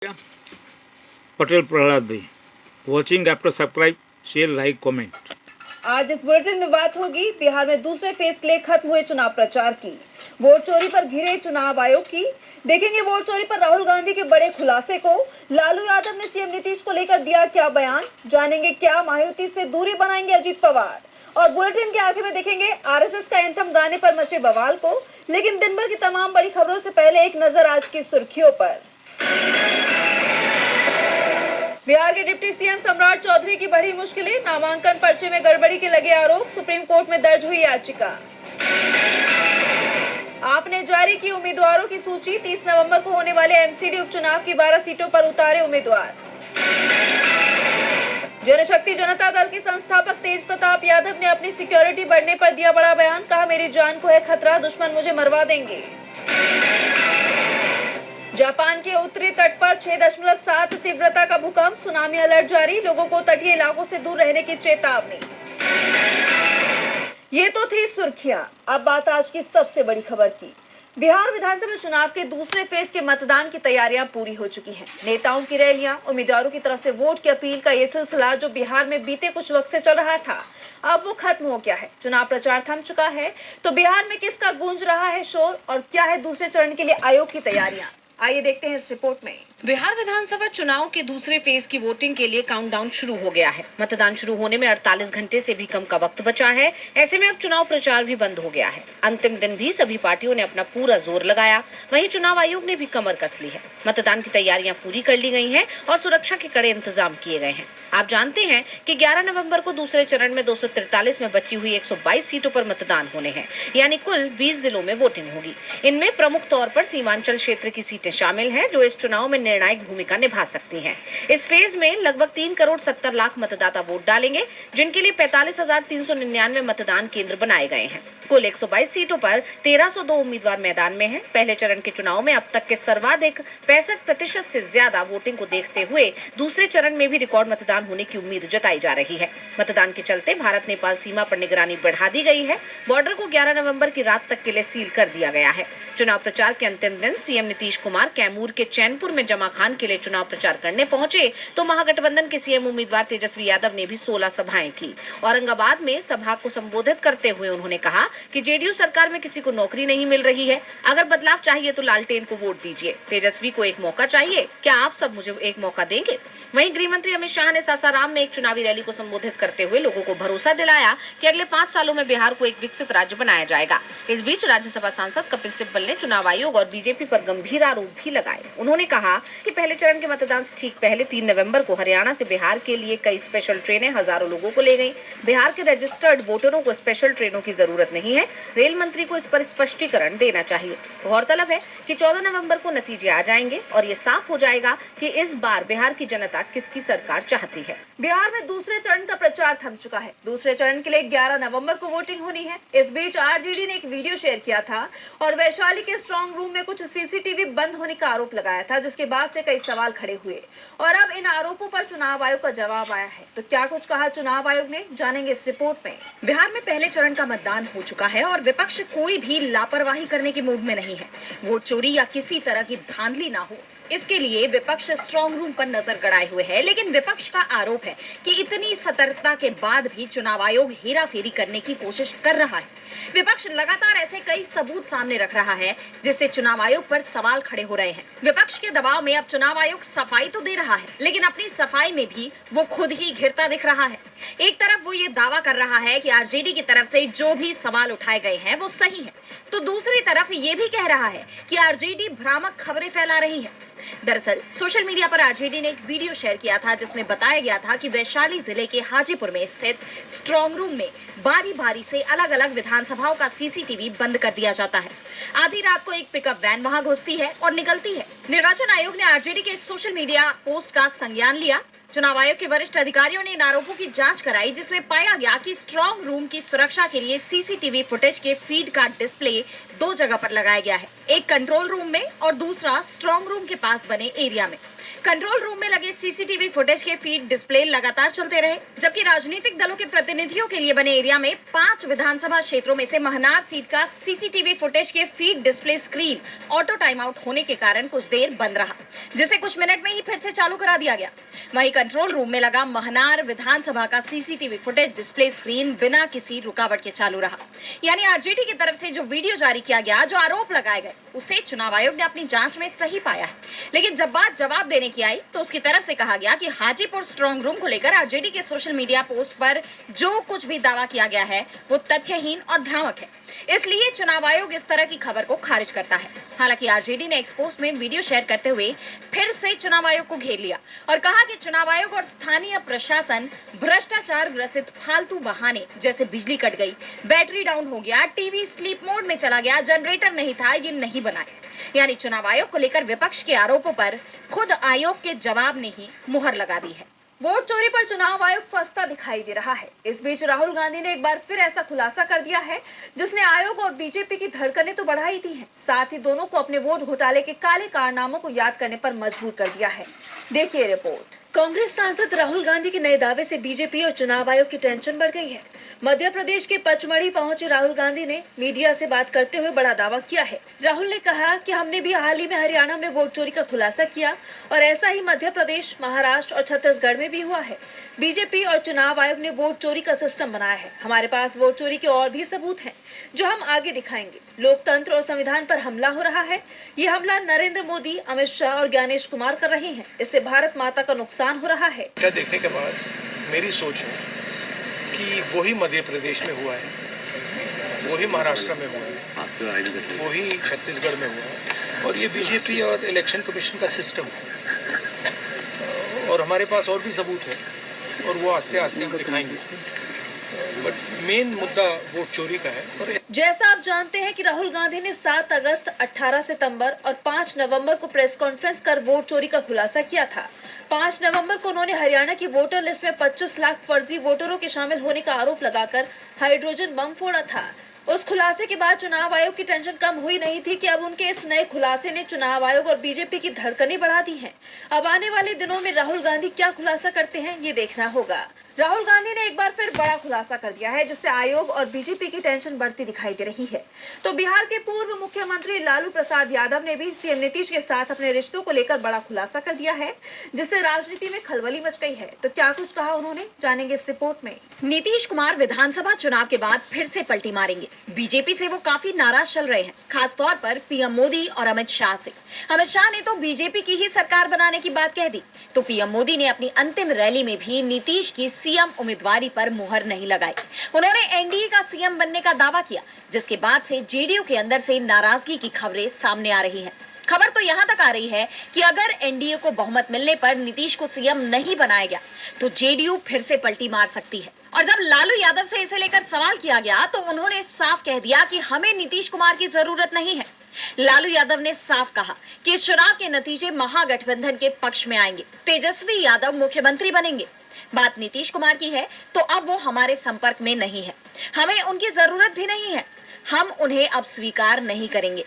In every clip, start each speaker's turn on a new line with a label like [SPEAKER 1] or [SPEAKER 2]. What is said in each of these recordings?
[SPEAKER 1] पटेल प्रहलाद भाई watching after subscribe share like comment.
[SPEAKER 2] आज इस बुलेटिन में बात होगी बिहार में दूसरे फेज के लिए खत्म हुए चुनाव प्रचार की, वोट चोरी पर घिरे चुनाव आयोग की, देखेंगे वोट चोरी पर राहुल गांधी के बड़े खुलासे को, लालू यादव ने सीएम नीतीश को लेकर दिया क्या बयान, जानेंगे क्या महायुति से दूरी बनाएंगे अजीत पवार, और बुलेटिन के आखिर में देखेंगे आरएसएस का एंथम गाने पर मचे बवाल को। लेकिन दिन भर की तमाम बड़ी खबरों से पहले एक नजर आज की सुर्खियों पर। बिहार के डिप्टी सीएम सम्राट चौधरी की बड़ी मुश्किलें, नामांकन पर्चे में गड़बड़ी के लगे आरोप, सुप्रीम कोर्ट में दर्ज हुई याचिका। आपने जारी की उम्मीदवारों की सूची, 30 नवंबर को होने वाले एमसीडी उपचुनाव की 12 सीटों पर उतारे उम्मीदवार। जनशक्ति जनता दल के संस्थापक तेज प्रताप यादव ने अपनी सिक्योरिटी बढ़ने पर दिया बड़ा बयान, कहा मेरी जान को है खतरा, दुश्मन मुझे मरवा देंगे। जापान के उत्तरी तट पर 6.7 तीव्रता का भूकंप, सुनामी अलर्ट जारी, लोगों को तटीय इलाकों से दूर रहने की चेतावनी। ये तो थी सुर्खियां, अब बात आज की सबसे बड़ी खबर की। बिहार विधानसभा चुनाव के दूसरे फेज के मतदान की तैयारियां पूरी हो चुकी हैं। नेताओं की रैलियां, उम्मीदवारों की तरफ से वोट की अपील का ये सिलसिला जो बिहार में बीते कुछ वक्त से चल रहा था, अब वो खत्म हो गया है। चुनाव प्रचार थम चुका है, तो बिहार में किसका गूंज रहा है शोर और क्या है दूसरे चरण के लिए आयोग की तैयारियां, आइए देखते हैं इस रिपोर्ट में।
[SPEAKER 3] बिहार विधानसभा चुनाव के दूसरे फेज की वोटिंग के लिए काउंटडाउन शुरू हो गया है। मतदान शुरू होने में 48 घंटे से भी कम का वक्त बचा है। ऐसे में अब चुनाव प्रचार भी बंद हो गया है। अंतिम दिन भी सभी पार्टियों ने अपना पूरा जोर लगाया, वहीं चुनाव आयोग ने भी कमर कस ली है। मतदान की तैयारियां पूरी कर ली गई हैं और सुरक्षा के कड़े इंतजाम किए गए हैं। आप जानते हैं कि 11 नवंबर को दूसरे चरण में 243 में बची हुई 122 सीटों पर मतदान होने हैं, यानी कुल 20 जिलों में वोटिंग होगी। इनमें प्रमुख तौर पर सीमांचल क्षेत्र की सीटें शामिल हैं, जो इस चुनाव में निर्णायक भूमिका निभा सकती हैं। इस फेज में लगभग 3 करोड़ 70 लाख मतदाता वोट डालेंगे, जिनके लिए 45,399 मतदान केंद्र बनाए गए हैं। कुल 122 सीटों पर 1302 उम्मीदवार मैदान में हैं। पहले चरण के चुनाव में अब तक के सर्वाधिक 65% से ज्यादा वोटिंग को देखते हुए दूसरे चरण में भी रिकॉर्ड मतदान होने की उम्मीद जताई जा रही है। मतदान के चलते भारत नेपाल सीमा पर निगरानी बढ़ा दी गई है। बॉर्डर को 11 नवंबर की रात तक के लिए सील कर दिया गया है। चुनाव प्रचार के अंतिम दिन सीएम नीतीश कुमार कैमूर के चैनपुर में जमा खान के लिए चुनाव प्रचार करने पहुंचे, तो महागठबंधन के सीएम उम्मीदवार तेजस्वी यादव ने भी 16 सभाएं की। औरंगाबाद में सभा को संबोधित करते हुए उन्होंने कहा कि जेडीयू सरकार में किसी को नौकरी नहीं मिल रही है, अगर बदलाव चाहिए तो लालटेन को वोट दीजिए, तेजस्वी को एक मौका चाहिए, क्या आप सब मुझे एक मौका देंगे। वहीं गृह मंत्री अमित शाह ने सासाराम में एक चुनावी रैली को संबोधित करते हुए लोगों को भरोसा दिलाया कि अगले 5 सालों में बिहार को एक विकसित राज्य बनाया जाएगा। इस बीच राज्यसभा सांसद कपिल सिब्बल ने चुनाव आयोग और बीजेपी पर गंभीर आरोप भी लगाए। उन्होंने कहा कि पहले चरण के मतदान से ठीक पहले 3 नवंबर को हरियाणा से बिहार के लिए कई स्पेशल ट्रेनें हजारों लोगों को ले गईं। बिहार के रजिस्टर्ड वोटरों को स्पेशल ट्रेनों की जरूरत नहीं है। रेल मंत्री को इस पर स्पष्टीकरण देना चाहिए। गौरतलब है कि 14 नवंबर को नतीजे आ जाएंगे और ये साफ हो जाएगा कि इस बार बिहार की जनता किसकी सरकार चाहती है।
[SPEAKER 2] बिहार में दूसरे चरण का प्रचार थम चुका है। दूसरे चरण के लिए 11 नवंबर को वोटिंग होनी है। इस बीच आरजेडी ने एक वीडियो शेयर किया था और वैशाली के स्ट्रांग रूम में कुछ सीसीटीवी बंद होने का आरोप लगाया था, जिसके बाद से कई सवाल खड़े हुए और अब इन आरोपों पर चुनाव आयोग का जवाब आया है। तो क्या कुछ कहा चुनाव आयोग ने, जानेंगे इस रिपोर्ट में।
[SPEAKER 3] बिहार में पहले चरण का मतदान हो चुका है और विपक्ष कोई भी लापरवाही करने की मूड में नहीं है। वोट चोरी या किसी तरह की धांधली ना हो, इसके लिए विपक्ष स्ट्रांग रूम पर नजर गड़ाए हुए है। लेकिन विपक्ष का आरोप है कि इतनी सतर्कता के बाद भी चुनाव आयोग हेराफेरी करने की कोशिश कर रहा है। विपक्ष लगातार ऐसे कई सबूत सामने रख रहा है, जिससे चुनाव आयोग पर सवाल खड़े हो रहे हैं। विपक्ष के दबाव में अब चुनाव आयोग सफाई तो दे रहा है, लेकिन अपनी सफाई में भी वो खुद ही घिरता दिख रहा है। एक तरफ वो ये दावा कर रहा है कि आरजेडी की तरफ से जो भी सवाल उठाए गए हैं वो सही है, तो दूसरी तरफ ये भी कह रहा है कि आरजेडी भ्रामक खबरें फैला रही है। दरअसल सोशल मीडिया पर आरजेडी ने एक वीडियो शेयर किया था, जिसमें बताया गया था कि वैशाली जिले के हाजीपुर में स्थित स्ट्रांग रूम में बारी बारी से अलग अलग विधानसभाओं का सीसीटीवी बंद कर दिया जाता है। आधी रात को एक पिकअप वैन वहां घुसती है और निकलती है। निर्वाचन आयोग ने आरजेडी के सोशल मीडिया पोस्ट का संज्ञान लिया। चुनाव आयोग के वरिष्ठ अधिकारियों ने इन आरोपों की जांच कराई, जिसमें पाया गया कि स्ट्रांग रूम की सुरक्षा के लिए सीसीटीवी फुटेज के फीड का डिस्प्ले 2 जगह पर लगाया गया है, एक कंट्रोल रूम में और दूसरा स्ट्रांग रूम के पास बने एरिया में। कंट्रोल रूम में लगे सीसीटीवी फुटेज के फीड डिस्प्ले लगातार चलते रहे, जबकि राजनीतिक दलों के प्रतिनिधियों के लिए बने एरिया में 5 विधानसभा क्षेत्रों में से महनार सीट का सीसीटीवी फुटेज के feed display screen auto time out होने के कारण कुछ देर बंद रहा, जिसे कुछ मिनट में ही फिर से चालू करा दिया गया। वहीं कंट्रोल रूम में लगा महनार विधानसभा का सीसीटीवी फुटेज डिस्प्ले स्क्रीन बिना किसी रुकावट के चालू रहा। यानी आरजेडी की तरफ से जो वीडियो जारी किया गया, जो आरोप लगाए गए, उसे चुनाव आयोग ने अपनी जांच में सही पाया है। लेकिन जब बात जवाब देने की आई तो उसकी तरफ से कहा गया कि हाजीपुर स्ट्रांग रूम को लेकर आरजेडी के सोशल मीडिया पोस्ट पर जो कुछ भी दावा किया गया है वो तथ्यहीन और भ्रामक है, इसलिए चुनाव आयोग इस तरह की खबर को खारिज करता है। हालांकि आरजेडी ने एक पोस्ट में वीडियो शेयर करते हुए फिर से चुनाव आयोग को घेर लिया और कहा कि चुनाव आयोग और स्थानीय प्रशासन भ्रष्टाचार ग्रसित फालतू बहाने जैसे बिजली कट गई, बैटरी डाउन हो गया, टीवी स्लीप मोड में चला गया, जनरेटर नहीं था, ये नहीं बनाए। यानी चुनाव आयोग को लेकर विपक्ष के आरोपों पर खुद आयोग के जवाब ने ही मुहर लगा दी है।
[SPEAKER 2] वोट चोरी पर चुनाव आयोग फंसता दिखाई दे रहा है। इस बीच राहुल गांधी ने एक बार फिर ऐसा खुलासा कर दिया है जिसने आयोग और बीजेपी की धड़कनें तो बढ़ा ही दी हैं, साथ ही दोनों को अपने वोट घोटाले के काले कारनामों को याद करने पर मजबूर कर दिया है। देखिए रिपोर्ट। कांग्रेस सांसद राहुल गांधी के नए दावे से बीजेपी और चुनाव आयोग की टेंशन बढ़ गई है। मध्य प्रदेश के पचमढ़ी पहुंचे राहुल गांधी ने मीडिया से बात करते हुए बड़ा दावा किया है। राहुल ने कहा कि हमने भी हाल ही में हरियाणा में वोट चोरी का खुलासा किया और ऐसा ही मध्य प्रदेश, महाराष्ट्र और छत्तीसगढ़ में भी हुआ है। बीजेपी और चुनाव आयोग ने वोट चोरी का सिस्टम बनाया है। हमारे पास वोट चोरी के और भी सबूत हैं जो हम आगे दिखाएंगे। लोकतंत्र और संविधान पर हमला हो रहा है। ये हमला नरेंद्र मोदी, अमित शाह और ज्ञानेश कुमार कर रहे हैं। इससे भारत माता का नुकसान हो रहा है।
[SPEAKER 4] क्या देखने के बाद मेरी सोच है कि वही मध्य प्रदेश में हुआ है, वही महाराष्ट्र में हुआ है, वही छत्तीसगढ़ में हुआ है और ये बीजेपी और इलेक्शन कमीशन का सिस्टम है और हमारे पास और भी सबूत है और वो आस्ते आस्ते हम दिखाएंगे। बट मेन मुद्दा वोट चोरी का है। और
[SPEAKER 2] जैसा आप जानते हैं कि राहुल गांधी ने 7 अगस्त, 18 सितंबर और 5 नवंबर को प्रेस कॉन्फ्रेंस कर वोट चोरी का खुलासा किया था। 5 नवंबर को उन्होंने हरियाणा की वोटर लिस्ट में 25 लाख फर्जी वोटरों के शामिल होने का आरोप लगाकर हाइड्रोजन बम फोड़ा था। उस खुलासे के बाद चुनाव आयोग की टेंशन कम हुई नहीं थी कि अब उनके इस नए खुलासे ने चुनाव आयोग और बीजेपी की धड़कनें बढ़ा दी हैं। अब आने वाले दिनों में राहुल गांधी क्या खुलासा करते हैं, ये देखना होगा। राहुल गांधी ने एक बार फिर बड़ा खुलासा कर दिया है जिससे आयोग और बीजेपी की टेंशन बढ़ती दिखाई दे रही है। तो बिहार के पूर्व मुख्यमंत्री लालू प्रसाद यादव ने भी सीएम नीतीश के साथ अपने रिश्तों को लेकर बड़ा खुलासा कर दिया है जिससे राजनीति में खलबली मच गई है। तो क्या कुछ कहा उन्होंने, जानेंगे इस रिपोर्ट में।
[SPEAKER 3] नीतीश कुमार विधानसभा चुनाव के बाद फिर से पलटी मारेंगे। बीजेपी से वो काफी नाराज चल रहे हैं, खासतौर पर पीएम मोदी और अमित शाह से। अमित शाह ने तो बीजेपी की ही सरकार बनाने की बात कह दी, तो पीएम मोदी ने अपनी अंतिम रैली में भी नीतीश की सीएम उम्मीदवारी पर मुहर नहीं लगाई। उन्होंने एनडीए का सीएम बनने का दावा किया, जिसके बाद से जेडीयू के अंदर से नाराजगी की खबरें सामने आ रही हैं। खबर तो यहां तक आ रही है कि अगर एनडीए को बहुमत मिलने पर नीतीश को सीएम नहीं बनाया गया तो जेडीयू फिर से पलटी मार सकती है। और जब लालू यादव से इसे लेकर सवाल किया गया तो उन्होंने साफ कह दिया कि हमें नीतीश कुमार की जरूरत नहीं है। लालू यादव ने साफ कहा कि इस चुनाव के नतीजे महागठबंधन के पक्ष में आएंगे, तेजस्वी यादव मुख्यमंत्री बनेंगे। बात नीतीश कुमार की है तो अब वो हमारे संपर्क में नहीं है, हमें उनकी जरूरत भी नहीं है, हम उन्हें अब स्वीकार नहीं करेंगे।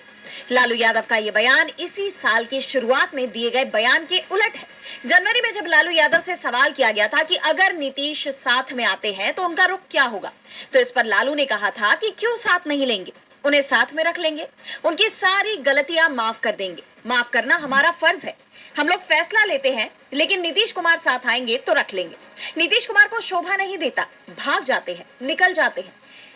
[SPEAKER 3] लालू यादव का ये बयान इसी साल की शुरुआत में दिए गए बयान के उलट है। जनवरी में जब लालू यादव से सवाल किया गया था कि अगर नीतीश साथ में आते हैं तो उनका रुख क्या होगा, तो इस पर लालू ने कहा था कि क्यों साथ नहीं लेंगे, उन्हें साथ में रख लेंगे, उनकी सारी गलतियां माफ कर देंगे। माफ करना हमारा फर्ज है, हम लोग फैसला लेते हैं, लेकिन नीतीश कुमार साथ आएंगे तो रख लेंगे। नीतीश कुमार को शोभा नहीं देता, भाग जाते हैं, निकल जाते हैं,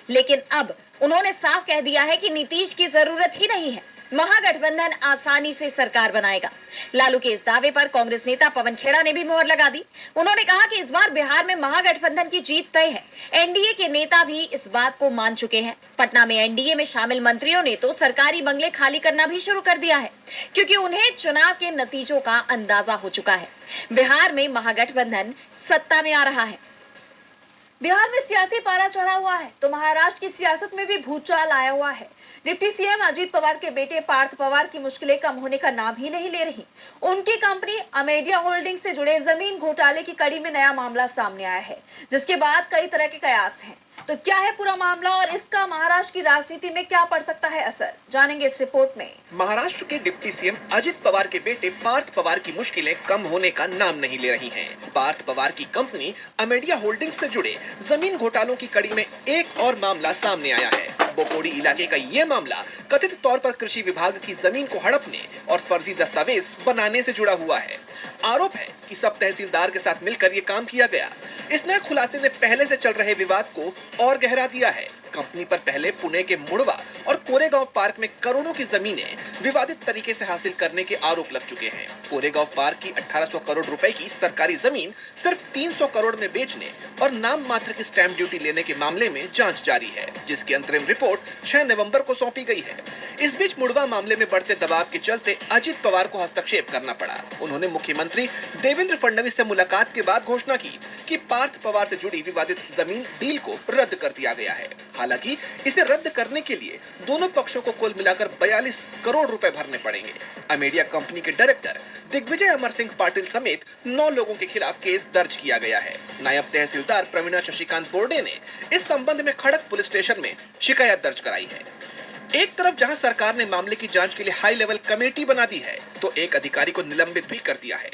[SPEAKER 3] लेकिन अब उन्होंने साफ कह दिया है कि नीतीश की जरूरत ही नहीं है, महागठबंधन आसानी से सरकार बनाएगा। लालू के इस दावे पर कांग्रेस नेता पवन खेड़ा ने भी मुहर लगा दी। उन्होंने कहा कि इस बार बिहार में महागठबंधन की जीत तय है। एनडीए के नेता भी इस बात को मान चुके हैं। पटना में एनडीए में शामिल मंत्रियों ने तो सरकारी बंगले खाली करना भी शुरू कर दिया है, क्योंकि उन्हें चुनाव के नतीजों का अंदाजा हो चुका है। बिहार में महागठबंधन सत्ता में आ रहा है।
[SPEAKER 2] बिहार में सियासी पारा चढ़ा हुआ है तो महाराष्ट्र की सियासत में भी भूचाल आया हुआ है। डिप्टी सीएम अजीत पवार के बेटे पार्थ पवार की मुश्किलें कम होने का नाम ही नहीं ले रही। उनकी कंपनी अमेडिया होल्डिंग से जुड़े जमीन घोटाले की कड़ी में नया मामला सामने आया है, जिसके बाद कई तरह के कयास हैं। तो क्या है पूरा मामला और इसका महाराष्ट्र की राजनीति में क्या पड़ सकता है असर, जानेंगे इस रिपोर्ट में।
[SPEAKER 5] महाराष्ट्र के डिप्टी सीएम अजित पवार के बेटे पार्थ पवार की मुश्किलें कम होने का नाम नहीं ले रही हैं। पार्थ पवार की कंपनी अमेडिया होल्डिंग्स से जुड़े जमीन घोटालों की कड़ी में एक और मामला सामने आया है। बोपोडी इलाके का ये मामला कथित तौर पर कृषि विभाग की जमीन को हड़पने और फर्जी दस्तावेज बनाने से जुड़ा हुआ है। आरोप है कि सब तहसीलदार के साथ मिलकर ये काम किया गया। इस नए खुलासे ने पहले से चल रहे विवाद को और गहरा दिया है। कंपनी पर पहले पुणे के मुड़वा और कोरेगांव पार्क में करोड़ों की जमीनें विवादित तरीके से हासिल करने के आरोप लग चुके हैं। कोरेगांव पार्क की 1800 करोड़ रुपए की सरकारी जमीन सिर्फ 300 करोड़ में बेचने और नाम मात्र की स्टैंप ड्यूटी लेने के मामले में जांच जारी है, जिसकी अंतरिम रिपोर्ट 6 नवंबर को सौंपी गई है। इस बीच मुड़वा मामले में बढ़ते दबाव के चलते अजित पवार को हस्तक्षेप करना पड़ा। उन्होंने मुख्यमंत्री देवेंद्र फडणवीस से मुलाकात के बाद घोषणा की कि पार्थ पवार से जुड़ी विवादित जमीन डील को रद्द कर दिया गया है। हालांकि इसे रद्द करने के लिए दोनों पक्षों को कुल मिलाकर 42 करोड़ रुपए भरने पड़ेंगे। अमेडिया कंपनी के डायरेक्टर दिग्विजय अमर सिंह पाटिल समेत 9 लोगों के खिलाफ केस दर्ज किया गया है। नायब तहसीलदार प्रवीणा शशिकांत बोर्डे ने इस संबंध में खड़क पुलिस स्टेशन में शिकायत दर्ज कराई है। एक तरफ जहां सरकार ने मामले की जांच के लिए हाई लेवल कमेटी बना दी है, तो एक अधिकारी को निलंबित भी कर दिया है।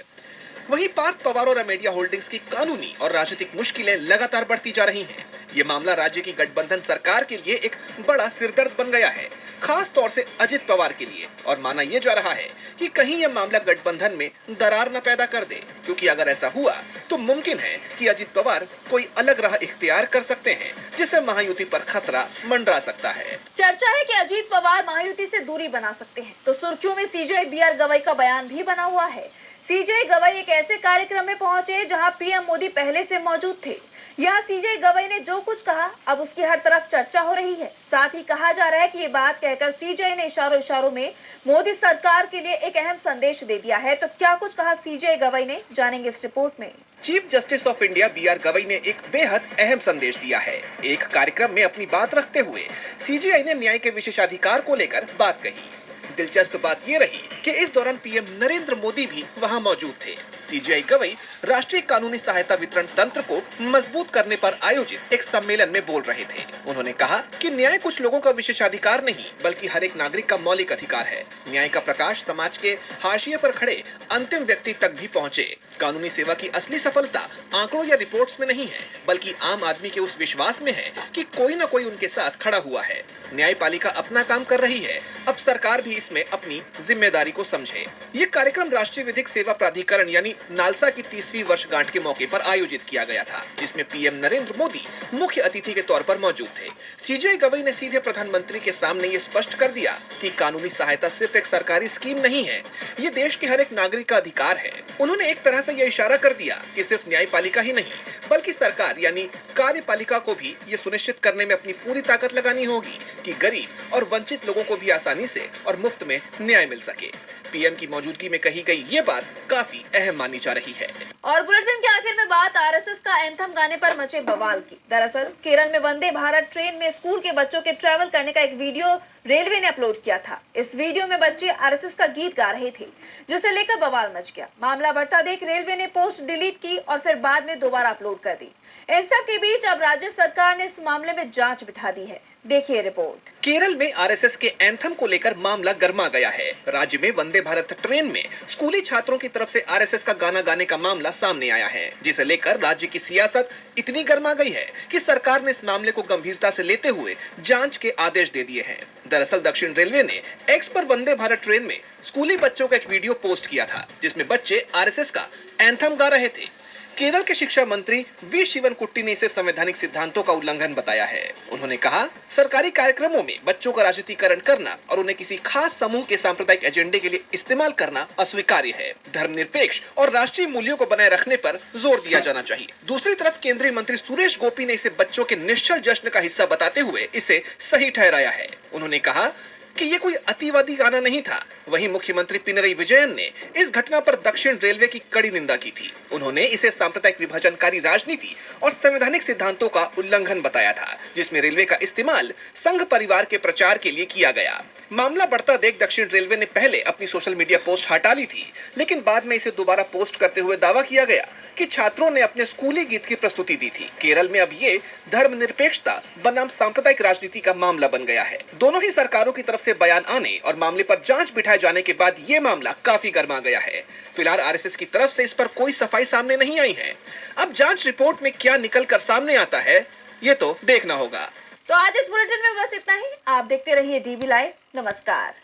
[SPEAKER 5] वहीं पार्थ पवार और अमेडिया होल्डिंग्स की कानूनी और राजनीतिक मुश्किलें लगातार बढ़ती जा रही हैं। ये मामला राज्य की गठबंधन सरकार के लिए एक बड़ा सिरदर्द बन गया है, खास तौर से अजित पवार के लिए। और माना यह जा रहा है कि कहीं यह मामला गठबंधन में दरार न पैदा कर दे, क्योंकि अगर ऐसा हुआ तो मुमकिन है कि अजित पवार कोई अलग राह इख्तियार कर सकते हैं, जिससे महायुति पर खतरा मंडरा सकता है।
[SPEAKER 2] चर्चा है कि अजित पवार महायुति से दूरी बना सकते हैं, तो सुर्खियों में सीजे बी.आर. गवई का बयान भी बना हुआ है। सीजे गवई एक ऐसे कार्यक्रम में पहुंचे जहां पीएम मोदी पहले से मौजूद थे। यहाँ सीजे गवई ने जो कुछ कहा, अब उसकी हर तरफ चर्चा हो रही है। साथ ही कहा जा रहा है कि ये बात कहकर सीजे ने इशारों में मोदी सरकार के लिए एक अहम संदेश दे दिया है। तो क्या कुछ कहा सीजे गवई ने, जानेंगे इस रिपोर्ट में।
[SPEAKER 5] Chief justice of India B R. Gavai ने एक बेहद अहम संदेश दिया है। एक कार्यक्रम में अपनी बात रखते हुए सीजेआई ने न्याय के विशेषाधिकार को लेकर बात कही। दिलचस्प बात ये रही कि इस दौरान पीएम नरेंद्र मोदी भी वहां मौजूद थे। सीजेआई गवई राष्ट्रीय कानूनी सहायता वितरण तंत्र को मजबूत करने पर आयोजित एक सम्मेलन में बोल रहे थे। उन्होंने कहा कि न्याय कुछ लोगों का विशेषाधिकार नहीं, बल्कि हर एक नागरिक का मौलिक अधिकार है। न्याय का प्रकाश समाज के हाशिए पर खड़े अंतिम व्यक्ति तक भी पहुंचे। कानूनी सेवा की असली सफलता आंकड़ों या रिपोर्ट्स में नहीं है, बल्कि आम आदमी के उस विश्वास में है कि कोई न कोई उनके साथ खड़ा हुआ है। न्यायपालिका अपना काम कर रही है, अब सरकार भी इसमें अपनी जिम्मेदारी को समझे। ये कार्यक्रम राष्ट्रीय विधिक सेवा प्राधिकरण यानी नालसा की 30वीं वर्षगांठ के मौके पर आयोजित किया गया था, जिसमें पीएम नरेंद्र मोदी मुख्य अतिथि के तौर पर मौजूद थे। सीजे गवई ने सीधे प्रधानमंत्री के सामने ये स्पष्ट कर दिया कि कानूनी सहायता सिर्फ एक सरकारी स्कीम नहीं है, ये देश के हर एक नागरिक का अधिकार है। उन्होंने एक तरह से यह इशारा कर दिया कि सिर्फ न्यायपालिका ही नहीं, बल्कि सरकार यानी कार्यपालिका को भी ये सुनिश्चित करने में अपनी पूरी ताकत लगानी होगी कि गरीब और वंचित लोगों को भी आसानी से और मुफ्त में न्याय मिल सके। पीएम की मौजूदगी में कही गई ये बात काफी अहम मानी जा रही है।
[SPEAKER 2] और बुलेटिन के आखिर में बात आरएसएस का एंथम गाने पर मचे बवाल की। दरअसल केरल में वंदे भारत ट्रेन में स्कूल के बच्चों के ट्रैवल करने का एक वीडियो रेलवे ने अपलोड किया था। इस वीडियो में बच्चे आरएसएस का गीत गा रहे थे, जिसे लेकर बवाल मच गया। मामला बढ़ता देख रेलवे ने पोस्ट डिलीट की और फिर बाद में दोबारा अपलोड कर दी। इन सब के बीच अब राज्य सरकार ने इस मामले में जांच बिठा दी है। देखिए रिपोर्ट।
[SPEAKER 5] केरल में आरएसएस के एंथम को लेकर मामला गर्मा गया है। राज्य में वंदे भारत ट्रेन में स्कूली छात्रों की तरफ से आरएसएस का गाना गाने का मामला सामने आया है, जिसे लेकर राज्य की सियासत इतनी गर्मा गई है कि सरकार ने इस मामले को गंभीरता से लेते हुए जांच के आदेश दे दिए हैं। दरअसल दक्षिण रेलवे ने एक्स पर वंदे भारत ट्रेन में स्कूली बच्चों का एक वीडियो पोस्ट किया था, जिसमें बच्चे आरएसएस का एंथम गा रहे थे। केरल के शिक्षा मंत्री वी शिवनकुट्टी ने इसे संवैधानिक सिद्धांतों का उल्लंघन बताया है। उन्होंने कहा, सरकारी कार्यक्रमों में बच्चों का राजनीतिकरण करना और उन्हें किसी खास समूह के सांप्रदायिक एजेंडे के लिए इस्तेमाल करना अस्वीकार्य है। धर्मनिरपेक्ष और राष्ट्रीय मूल्यों को बनाए रखने पर जोर दिया जाना चाहिए। दूसरी तरफ केंद्रीय मंत्री सुरेश गोपी ने इसे बच्चों के निश्चल जश्न का हिस्सा बताते हुए इसे सही ठहराया है। उन्होंने कहा कि ये कोई अतिवादी गाना नहीं था। वहीं मुख्यमंत्री पिनरई विजयन ने इस घटना पर दक्षिण रेलवे की कड़ी निंदा की थी। उन्होंने इसे सांप्रदायिक विभाजनकारी राजनीति और संवैधानिक सिद्धांतों का उल्लंघन बताया था, जिसमें रेलवे का इस्तेमाल संघ परिवार के प्रचार के लिए किया गया। मामला बढ़ता देख दक्षिण रेलवे ने पहले अपनी सोशल मीडिया पोस्ट हटा ली थी, लेकिन बाद में इसे दोबारा पोस्ट करते हुए दावा किया गया कि छात्रों ने अपने स्कूली गीत की प्रस्तुति दी थी। केरल में अब ये धर्मनिरपेक्षता बनाम सांप्रदायिक राजनीति का मामला बन गया है। दोनों ही सरकारों की तरफ से बयान आने और मामले पर जांच बिठाए जाने के बाद ये मामला काफी गर्मा गया है। फिलहाल आरएसएस की तरफ से इस पर कोई सफाई सामने नहीं आई है। अब जांच रिपोर्ट में क्या निकल कर सामने आता है, ये तो देखना होगा।
[SPEAKER 2] तो आज इस बुलेटिन में बस इतना ही। आप देखते रहिए डीबी लाइव। नमस्कार।